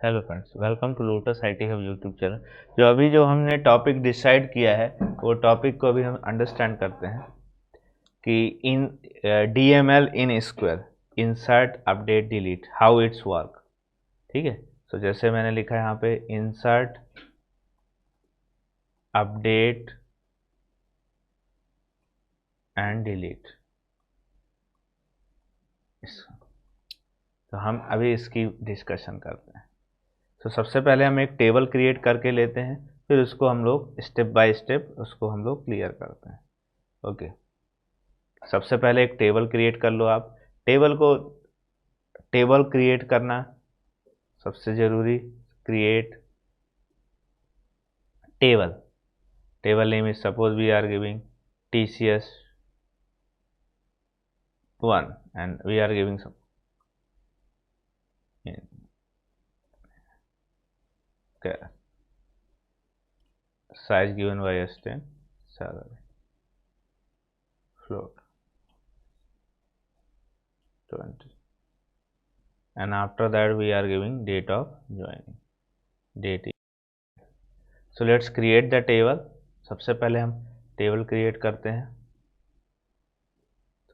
Hello friends, welcome to Lotus IT hub YouTube channel. जो हमने topic decide किया है वो टॉपिक को अभी हम अंडरस्टैंड करते हैं कि in DML in square insert update delete how it's work. ठीक है, तो जैसे मैंने लिखा है यहाँ पे इंसर्ट अपडेट एंड डिलीट। तो हम अभी इसकी डिस्कशन करते हैं। तो सबसे पहले हम एक टेबल क्रिएट करके लेते हैं, फिर उसको हम लोग स्टेप बाय स्टेप उसको हम लोग क्लियर करते हैं। ओके, सबसे पहले एक टेबल क्रिएट कर लो आप। टेबल क्रिएट करना सबसे जरूरी। Create table. Table name is suppose we are giving TCS 1 and we are giving some okay, size given by S10, salary, float 20, and after that we are giving date of joining, date. So let's create the table. सबसे पहले हम table create करते हैं।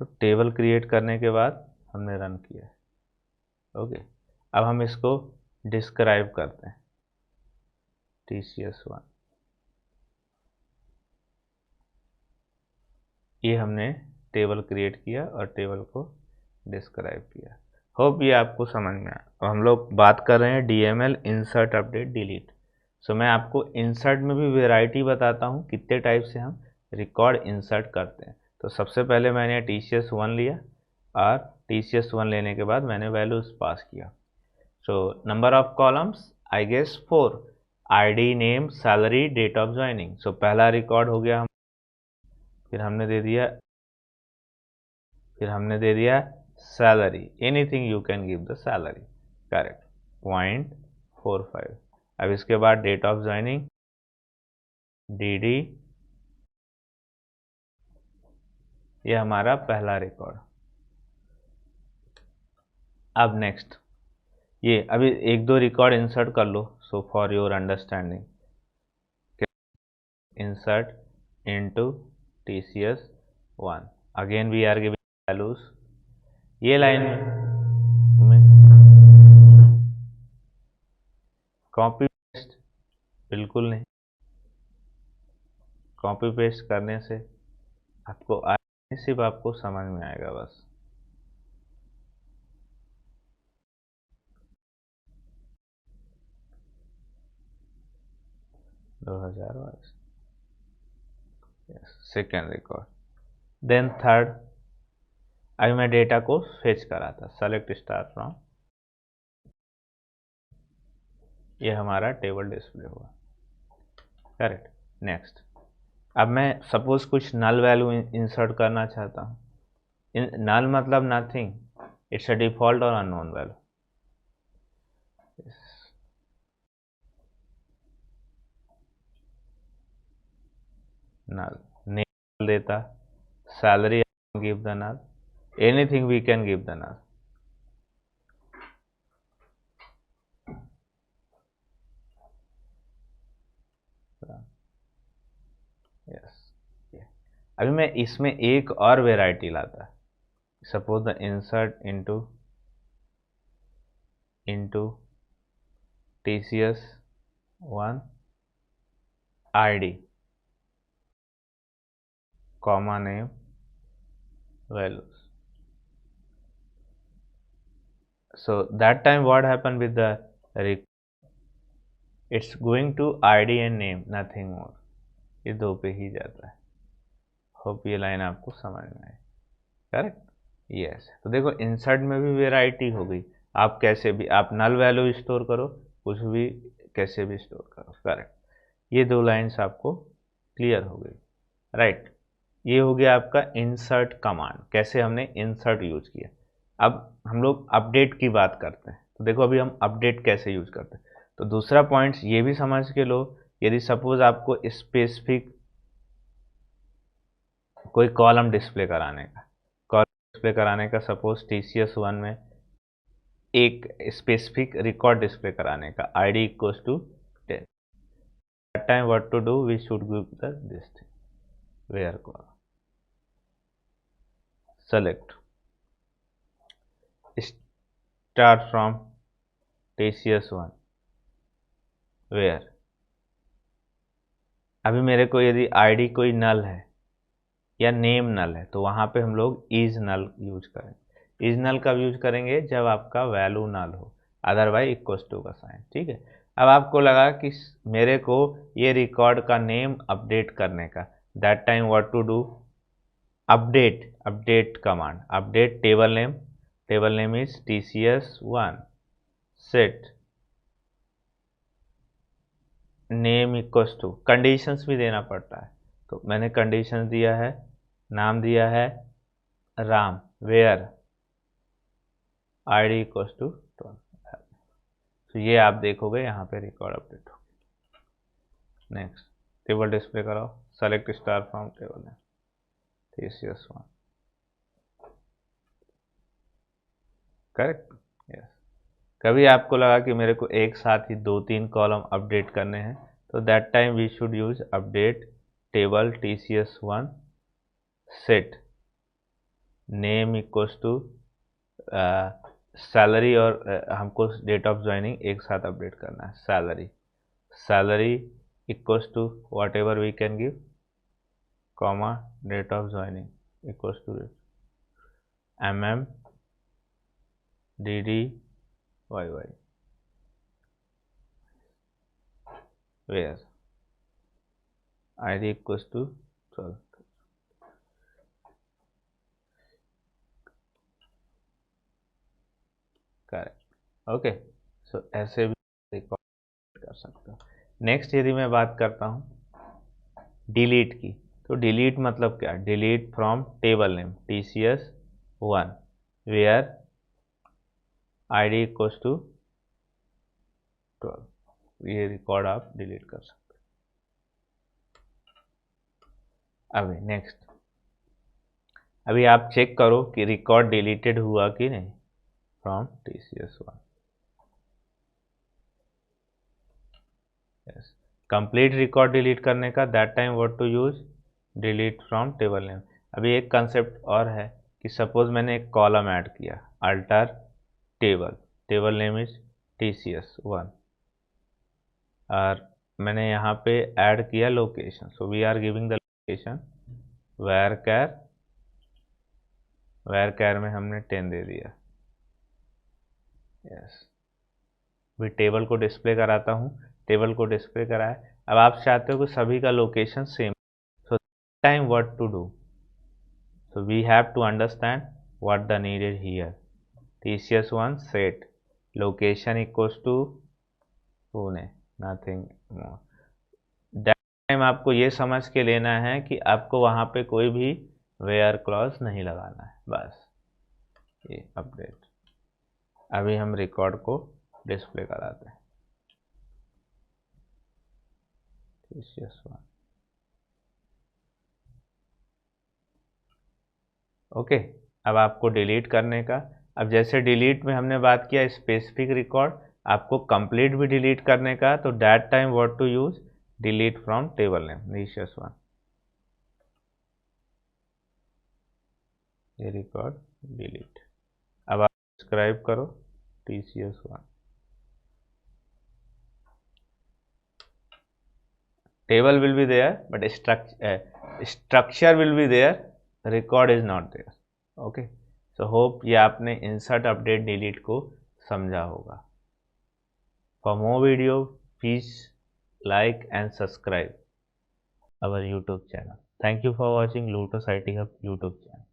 तो table create करने के बाद हमने रन किया है। ओके, अब हम इसको डिस्क्राइब करते हैं। TCS 1, ये हमने टेबल क्रिएट किया और टेबल को डिस्क्राइब किया। होप ये आपको समझ में आया। अब हम लोग बात कर रहे हैं DML इंसर्ट अपडेट डिलीट। सो मैं आपको इंसर्ट में भी वेराइटी बताता हूँ कितने टाइप से हम रिकॉर्ड इंसर्ट करते हैं। तो सबसे पहले मैंने TCS 1 लिया और TCS 1 लेने के बाद मैंने वैल्यूज पास किया। So number of columns I guess 4, ID, name, salary, date of joining. So पहला रिकॉर्ड हो गया। फिर हमने दे दिया salary. Anything you can give the salary, correct, 0.45। अब इसके बाद डेट ऑफ ज्वाइनिंग DD, ये हमारा पहला रिकॉर्ड। अब नेक्स्ट ये अभी एक दो रिकॉर्ड इंसर्ट कर लो। So for your understanding, insert into TCS 1, again we are giving values। ये लाइन में कॉपी पेस्ट बिल्कुल नहीं। कॉपी पेस्ट करने से आपको सिर्फ आपको समझ में आएगा बस। Second record, then third. अभी मैं डेटा को फेच करा था, सेलेक्ट स्टार फ्रॉम, ये हमारा टेबल डिस्प्ले हुआ, करेक्ट। नेक्स्ट, अब मैं सपोज कुछ नल वैल्यू इंसर्ट करना चाहता हूँ। नल मतलब नथिंग, इट्स अ डिफॉल्ट और अननोन वैल्यू। नल नेम देता, salary give the null, anything we can give the null. Yes, अभी मैं इसमें एक और वेराइटी लाता। Suppose the insert into TCS 1 ID, comma name, values। So that time what happened with the it's going to ID and name, nothing more। ये दो पे ही जाता है। होप ये लाइन आपको समझ में आए, करेक्ट। यस, तो देखो इंसर्ट में भी वेराइटी हो गई। आप कैसे भी आप नल वैल्यू स्टोर करो, कुछ भी कैसे भी स्टोर करो, करेक्ट। ये दो लाइंस आपको क्लियर हो गई, राइट। ये हो गया आपका इंसर्ट कमांड, कैसे हमने इंसर्ट यूज किया। अब हम लोग अपडेट की बात करते हैं। तो देखो अभी हम अपडेट कैसे यूज करते हैं। तो दूसरा पॉइंट ये भी समझ के लो, यदि सपोज आपको स्पेसिफिक कोई कॉलम डिस्प्ले कराने का, सपोज TCS 1 में एक स्पेसिफिक रिकॉर्ड डिस्प्ले कराने का, id equals to 10, that time what to do, we should give the this thing where call, select start from TCS1 where. अभी मेरे को यदि id कोई नल है या नेम नल है तो वहां पे हम लोग इज नल यूज करेंगे। इज नल कब यूज करेंगे, जब आपका वैल्यू नल हो, अदरवाइज इक्वल्स टू का साइन, ठीक है। अब आपको लगा कि मेरे को ये रिकॉर्ड का नेम अपडेट करने का, that time what to do, update command, update table name is TCS1 set name equals to, conditions भी देना पड़ता है, तो मैंने कंडीशंस दिया है, नाम दिया है Ram, where id equals to 12। तो ये आप देखोगे यहाँ पे रिकॉर्ड अपडेट हो। नेक्स्ट टेबल डिस्प्ले कराओ, सेलेक्ट स्टार फ्रॉम टेबल है TCS1, करेक्ट, यस। कभी आपको लगा कि मेरे को एक साथ ही 2-3 कॉलम अपडेट करने हैं, तो that time we should use update table TCS1 set name equals to salary, और हमको डेट ऑफ ज्वाइनिंग एक साथ अपडेट करना है, salary equals to whatever we can give, comma date of joining equals to DDYY where id equals to 12, correct, okay. So ऐसे भी record कर सकते हो। नेक्स्ट यदि मैं बात करता हूँ डिलीट की, तो डिलीट मतलब क्या, delete from table name TCS1 where id equals to 12, ये रिकॉर्ड आप डिलीट कर सकते हो। अभी नेक्स्ट, अभी आप चेक करो कि रिकॉर्ड डिलीटेड हुआ कि नहीं from TCS1, yes. Complete record delete करने का, that time what to use, delete from table name. अभी एक कंसेप्ट और है कि सपोज मैंने एक कॉलम ऐड किया, alter table name is TCS1, और मैंने यहाँ पे ऐड किया location, so we are giving the location varchar में हमने 10 दे दिया, यस। भी टेबल को डिस्प्ले कराता हूँ, टेबल को डिस्प्ले कराए। अब आप चाहते हो कि सभी का location same, so time what to do, so we have to understand what the need is here, TCS1 set location equals to Pune, nothing more, that time आपको ये समझ के लेना है कि आपको वहाँ पे कोई भी वेयर क्लॉज नहीं लगाना है, बस ये अपडेट। अभी हम रिकॉर्ड को डिस्प्ले कराते हैं TCS1, ओके। अब आपको डिलीट करने का, अब जैसे डिलीट में हमने बात किया स्पेसिफिक रिकॉर्ड, आपको कंप्लीट भी डिलीट करने का, तो that time what to use, delete from table name TCS1, ये रिकॉर्ड डिलीट। अब आप सब्सक्राइब करो TCS1, table will be there but structure will be there, record is not there, okay. So hope ये आपने insert update delete को समझा होगा। For more video, please like and subscribe our YouTube channel. Thank you for watching Lotus IT Hub YouTube channel.